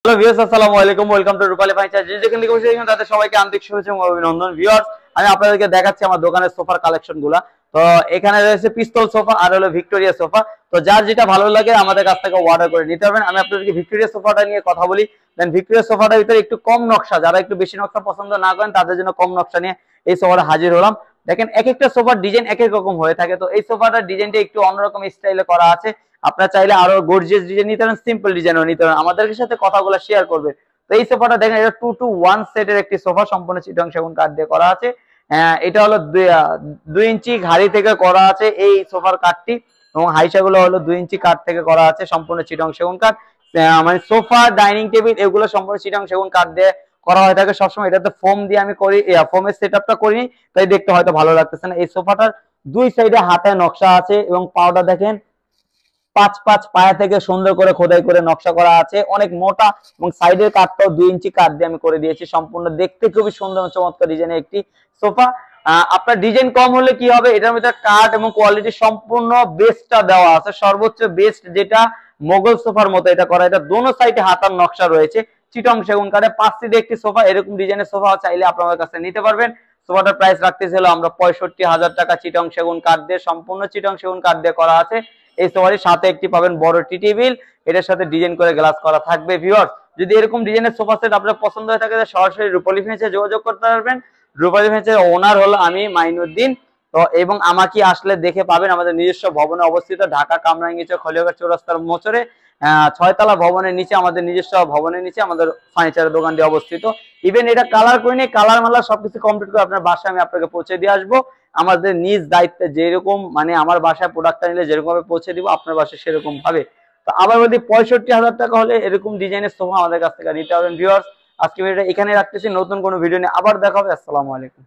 Hello viewers, আসসালামু আলাইকুম। Welcome to Rupali furniture. যেখান থেকে বসে দেখেন তাদের সবাইকে আন্তরিক শুভেচ্ছা এবং অভিনন্দন। ভিউয়ার্স, আমি আপনাদেরকে দেখাচ্ছি আমার দোকানের সোফার কালেকশনগুলো। তো এখানে রয়েছে পিস্তল সোফা আর হলো ভিক্টোরিয়া সোফা। তো যার যেটা ভালো লাগে আমাদের কাছ থেকে অর্ডার করে নিতে পারবেন। আমি আপনাদেরকে ভিক্টোরিয়া সোফাটা নিয়ে কথা বলি। দেন ভিক্টোরিয়া সোফাটার ভিতরে একটু কম নকশা, যারা একটু বেশি নকশা পছন্দ না করেন তাদের জন্য কম নকশা নিয়ে এই সোফাটা হাজির হলাম। দেখেন, এক একটা সোফার ডিজাইন এক এক রকম হয়ে থাকে। তো এই সোফাটার ডিজাইনটা একটু অন্যরকম স্টাইলে করা আছে। আপনারা চাইলে আরো গর্জিয়াস ডিজাইন নিতে পারেন, সিম্পল ডিজাইনও নিতে পারেন। আমাদের সাথে কথাগুলো শেয়ার করবেন। তো এই সোফাটা দেখেন, এটা 2-to-1 সেটের একটি সোফা, সম্পূর্ণ চিটং সেগুন কাঠ দিয়ে করা আছে। এটা হলো 2 ইঞ্চি ঘাড়ি থেকে করা আছে এই সোফার কাঠটি, এবং হাইসা গুলো হলো 2 ইঞ্চি কাঠ থেকে করা আছে, সম্পূর্ণ চিটং সেগুন কাঠ। মানে সোফা, ডাইনিং টেবিল এগুলো সম্পূর্ণ চিটং সেগুন কাঠ দিয়ে করা হয়ে থাকে সবসময়। এটাতে ফোম দিয়ে আমি করি, ফোমের সেটআপটা করিনি, তাই দেখতে হয়তো ভালো লাগতেছে না। এই সোফাটার দুই সাইডে হাতে নকশা আছে, এবং পাউডার দেখেন 5-5 পায়া থেকে সুন্দর করে খোদাই করে নকশা করা আছে, অনেক মোটা, এবং সাইডের কাঠটাও 2 ইঞ্চি কাঠ দিয়ে আমি করে দিয়েছি। সম্পূর্ণ দেখতে খুবই সুন্দর চমৎকার ডিজাইনের একটি সোফা। আপনার ডিজাইন কম হলে কি হবে, এটার মধ্যে কাঠ এবং কোয়ালিটি সম্পূর্ণ বেস্টটা দেওয়া আছে, সর্বোচ্চ বেস্ট, যেটা মোগল সোফার মতো এটা করা। এটা দোনো সাইডে হাতার নকশা রয়েছে চিটং সেগুন কাঠে। 5 সিটে একটি সোফা, এরকম ডিজাইনের সোফা চাইলে আপনাদের কাছে নিতে পারবেন। সোফাটার প্রাইস রাখতেছিল আমরা 65,000 টাকা, চিটং সেগুন কাঠ দিয়ে, সম্পূর্ণ চিটং সেগুন কাঠ দিয়ে করা আছে। এই সোফাটির সাথে একটি পাবেন বড় টি টেবিল, এটার সাথে ডিজাইন করে গ্লাস করা থাকবে। ভিউয়ার্স, যদি এরকম ডিজাইনের সোফা সেট আপনার পছন্দ হয়ে থাকে সরাসরি রূপালী ফার্নিচারে যোগাযোগ করতে পারবেন। রূপালী ফার্নিচারের ওনার হলো আমি মাইনুদ্দিন। তো এবং আমাকে আসলে দেখে পাবেন আমাদের নিজস্ব ভবনে অবস্থিত, ঢাকা কামরাঙ্গীর চক হলিয়াঘাট চৌরাস্তার মোচরে 6 তলা ভবনের নিচে, আমাদের নিজস্ব ভবনের নিচে আমাদের ফার্নিচারের দোকানটি অবস্থিত। ইভেন এটা কালার করিনি, কালার মালার সবকিছু কমপ্লিট করে আপনার বাসায় আমি আপনাকে পৌঁছে দিয়ে আসবো। আমাদের নিজ দায়িত্বে, যেরকম মানে আমার বাসায় প্রোডাক্টটা নিলে যেরকম ভাবে পৌঁছে দিব আপনার বাসায় সেরকম ভাবে। তো আবার যদি 65,000 টাকা হলে এরকম ডিজাইনের সোফা আমাদের কাছ থেকে নিতে পারবেন। ভিউয়ার্স, আজকে ভিডিওটা এখানে রাখতেছি, নতুন কোনো ভিডিও নিয়ে আবার দেখা হবে। আসসালামু আলাইকুম।